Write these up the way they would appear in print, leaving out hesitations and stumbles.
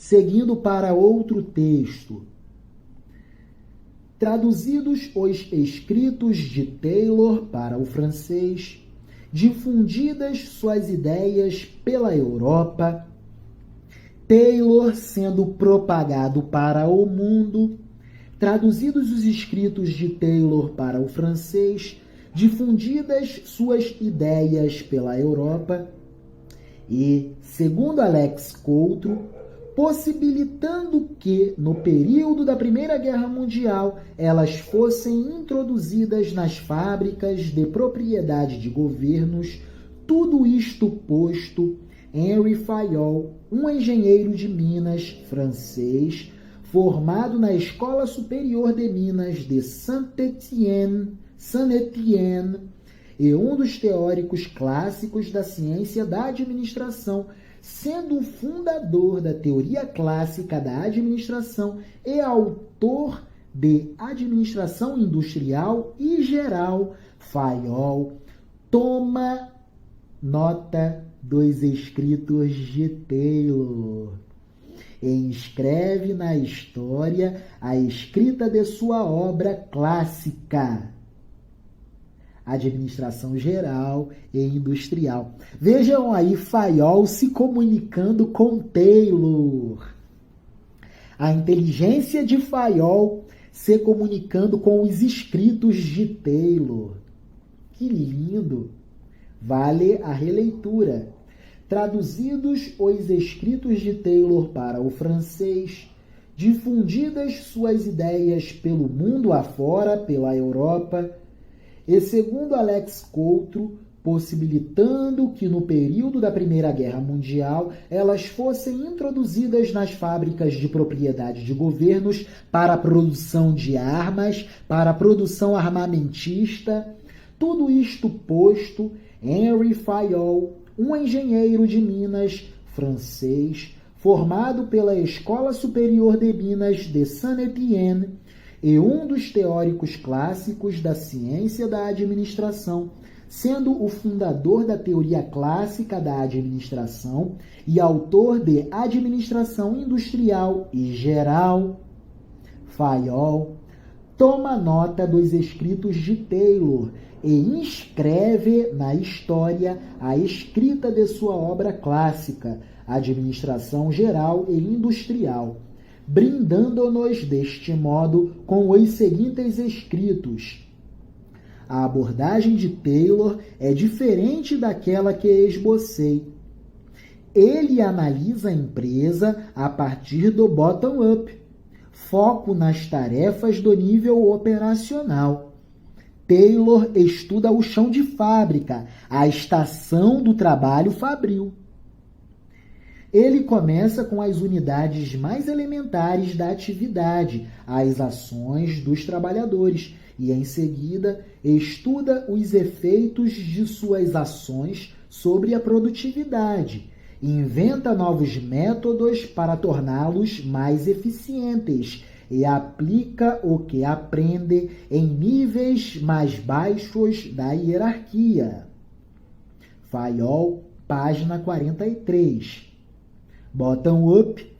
Seguindo para outro texto. Traduzidos os escritos de Taylor para o francês, difundidas suas ideias pela Europa, Taylor sendo propagado para o mundo, traduzidos os escritos de Taylor para o francês, difundidas suas ideias pela Europa, e, segundo Alex Coutro, possibilitando que, no período da Primeira Guerra Mundial, elas fossem introduzidas nas fábricas de propriedade de governos. Tudo isto posto, Henri Fayol, um engenheiro de Minas francês, formado na Escola Superior de Minas de Saint-Étienne, e um dos teóricos clássicos da ciência da administração, sendo o fundador da teoria clássica da administração e autor de Administração Industrial e Geral, Fayol toma nota dos escritos de Taylor e inscreve na história a escrita de sua obra clássica, Administração Geral e Industrial. Vejam aí Fayol se comunicando com Taylor. A inteligência de Fayol se comunicando com os escritos de Taylor. Que lindo! Vale a releitura. Traduzidos os escritos de Taylor para o francês, difundidas suas ideias pelo mundo afora, pela Europa, e, segundo Alex Coutro, possibilitando que no período da Primeira Guerra Mundial elas fossem introduzidas nas fábricas de propriedade de governos para a produção de armas, para a produção armamentista. Tudo isto posto, Henri Fayol, um engenheiro de Minas francês, formado pela Escola Superior de Minas de Saint-Étienne, e um dos teóricos clássicos da ciência da administração, sendo o fundador da teoria clássica da administração e autor de Administração Industrial e Geral, Fayol toma nota dos escritos de Taylor e inscreve na história a escrita de sua obra clássica, Administração Geral e Industrial, brindando-nos deste modo com os seguintes escritos. A abordagem de Taylor é diferente daquela que esbocei. Ele analisa a empresa a partir do bottom-up, foco nas tarefas do nível operacional. Taylor estuda o chão de fábrica, a estação do trabalho fabril. Ele começa com as unidades mais elementares da atividade, as ações dos trabalhadores, e em seguida estuda os efeitos de suas ações sobre a produtividade, inventa novos métodos para torná-los mais eficientes e aplica o que aprende em níveis mais baixos da hierarquia. Fayol, página 43. Bottom-up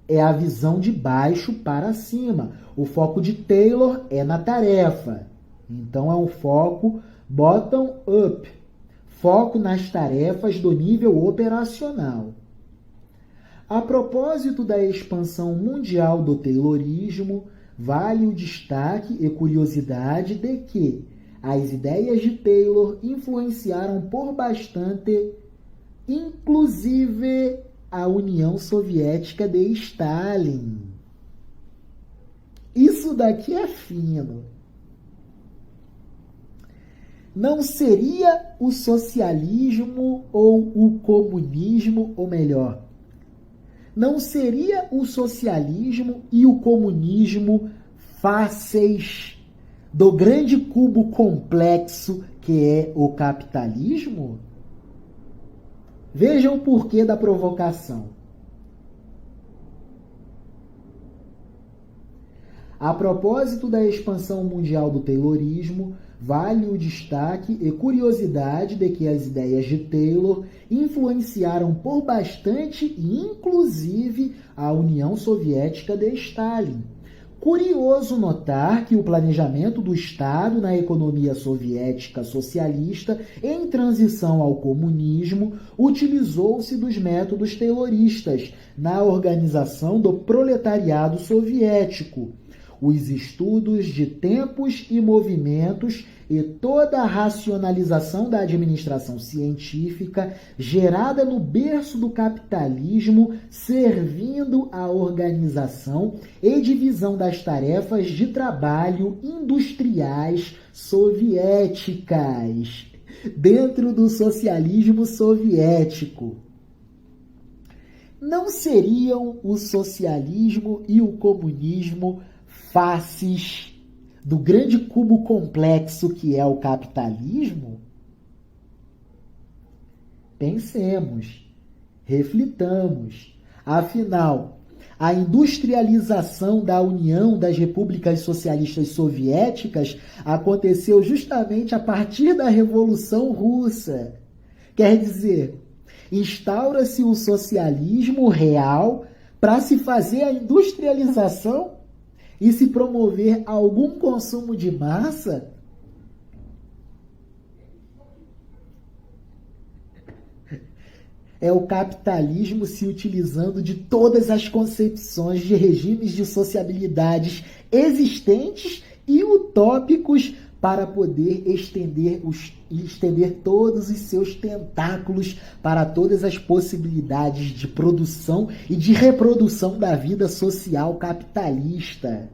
é a visão de baixo para cima. O foco de Taylor é na tarefa. Então, é um foco bottom-up. Foco nas tarefas do nível operacional. A propósito da expansão mundial do Taylorismo, vale o destaque e curiosidade de que as ideias de Taylor influenciaram por bastante, inclusive, a União Soviética de Stalin. Isso daqui é fino. Não seria o socialismo ou o comunismo, ou melhor, não seria o socialismo e o comunismo fáceis do grande cubo complexo que é o capitalismo? Vejam o porquê da provocação. A propósito da expansão mundial do Taylorismo, vale o destaque e curiosidade de que as ideias de Taylor influenciaram por bastante e inclusive a União Soviética de Stalin. Curioso notar que o planejamento do Estado na economia soviética socialista em transição ao comunismo utilizou-se dos métodos tayloristas na organização do proletariado soviético. Os estudos de tempos e movimentos e toda a racionalização da administração científica gerada no berço do capitalismo, servindo à organização e divisão das tarefas de trabalho industriais soviéticas, dentro do socialismo soviético. Não seriam o socialismo e o comunismo faces do grande cubo complexo que é o capitalismo? Pensemos, reflitamos. Afinal, a industrialização da União das Repúblicas Socialistas Soviéticas aconteceu justamente a partir da Revolução Russa. Quer dizer, instaura-se o socialismo real para se fazer a industrialização e se promover algum consumo de massa? É o capitalismo se utilizando de todas as concepções de regimes de sociabilidades existentes e utópicos para poder estender todos os seus tentáculos para todas as possibilidades de produção e de reprodução da vida social capitalista.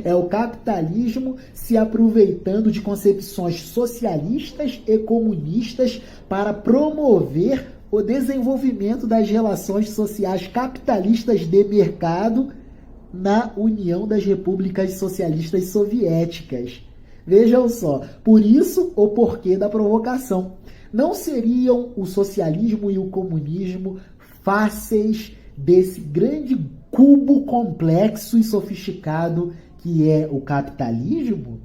É o capitalismo se aproveitando de concepções socialistas e comunistas para promover o desenvolvimento das relações sociais capitalistas de mercado na União das Repúblicas Socialistas Soviéticas. Vejam só, por isso o porquê da provocação. Não seriam o socialismo e o comunismo fáceis desse grande cubo complexo e sofisticado que é o capitalismo?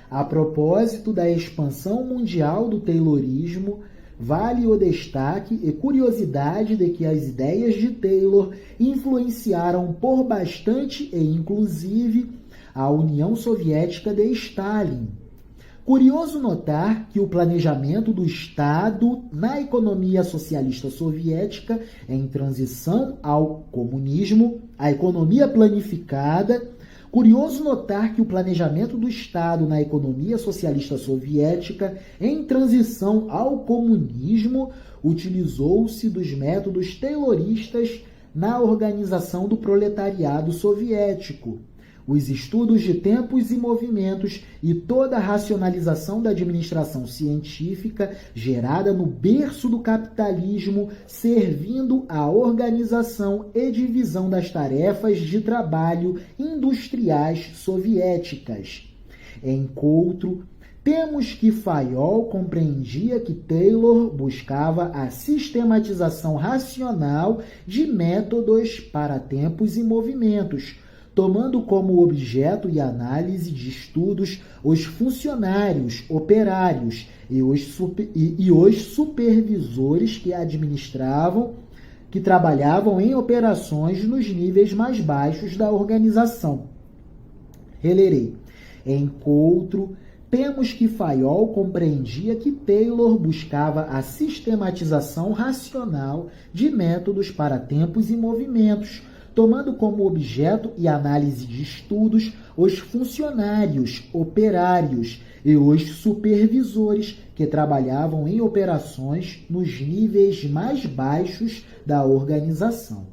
A propósito da expansão mundial do Taylorismo, vale o destaque e curiosidade de que as ideias de Taylor influenciaram por bastante e inclusive a União Soviética de Stalin. Curioso notar que o planejamento do Estado na economia socialista soviética em transição ao comunismo, a economia planificada. Curioso notar que o planejamento do Estado na economia socialista soviética em transição ao comunismo utilizou-se dos métodos tayloristas na organização do proletariado soviético. Os estudos de tempos e movimentos e toda a racionalização da administração científica gerada no berço do capitalismo, servindo à organização e divisão das tarefas de trabalho industriais soviéticas. Em Coutro, temos que Fayol compreendia que Taylor buscava a sistematização racional de métodos para tempos e movimentos, tomando como objeto e análise de estudos os funcionários, operários e os supervisores que administravam, que trabalhavam em operações nos níveis mais baixos da organização. Relerei. Em Coutro, temos que Fayol compreendia que Taylor buscava a sistematização racional de métodos para tempos e movimentos, tomando como objeto e análise de estudos os funcionários, operários e os supervisores que trabalhavam em operações nos níveis mais baixos da organização.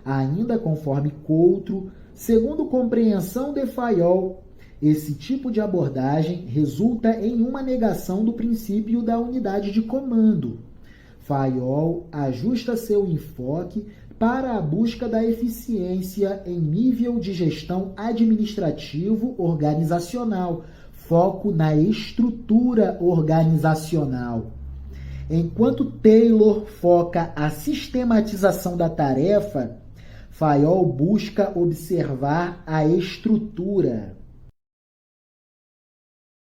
Ainda conforme Coutro, segundo compreensão de Fayol, esse tipo de abordagem resulta em uma negação do princípio da unidade de comando. Fayol ajusta seu enfoque para a busca da eficiência em nível de gestão administrativo organizacional, foco na estrutura organizacional. Enquanto Taylor foca a sistematização da tarefa, Fayol busca observar a estrutura.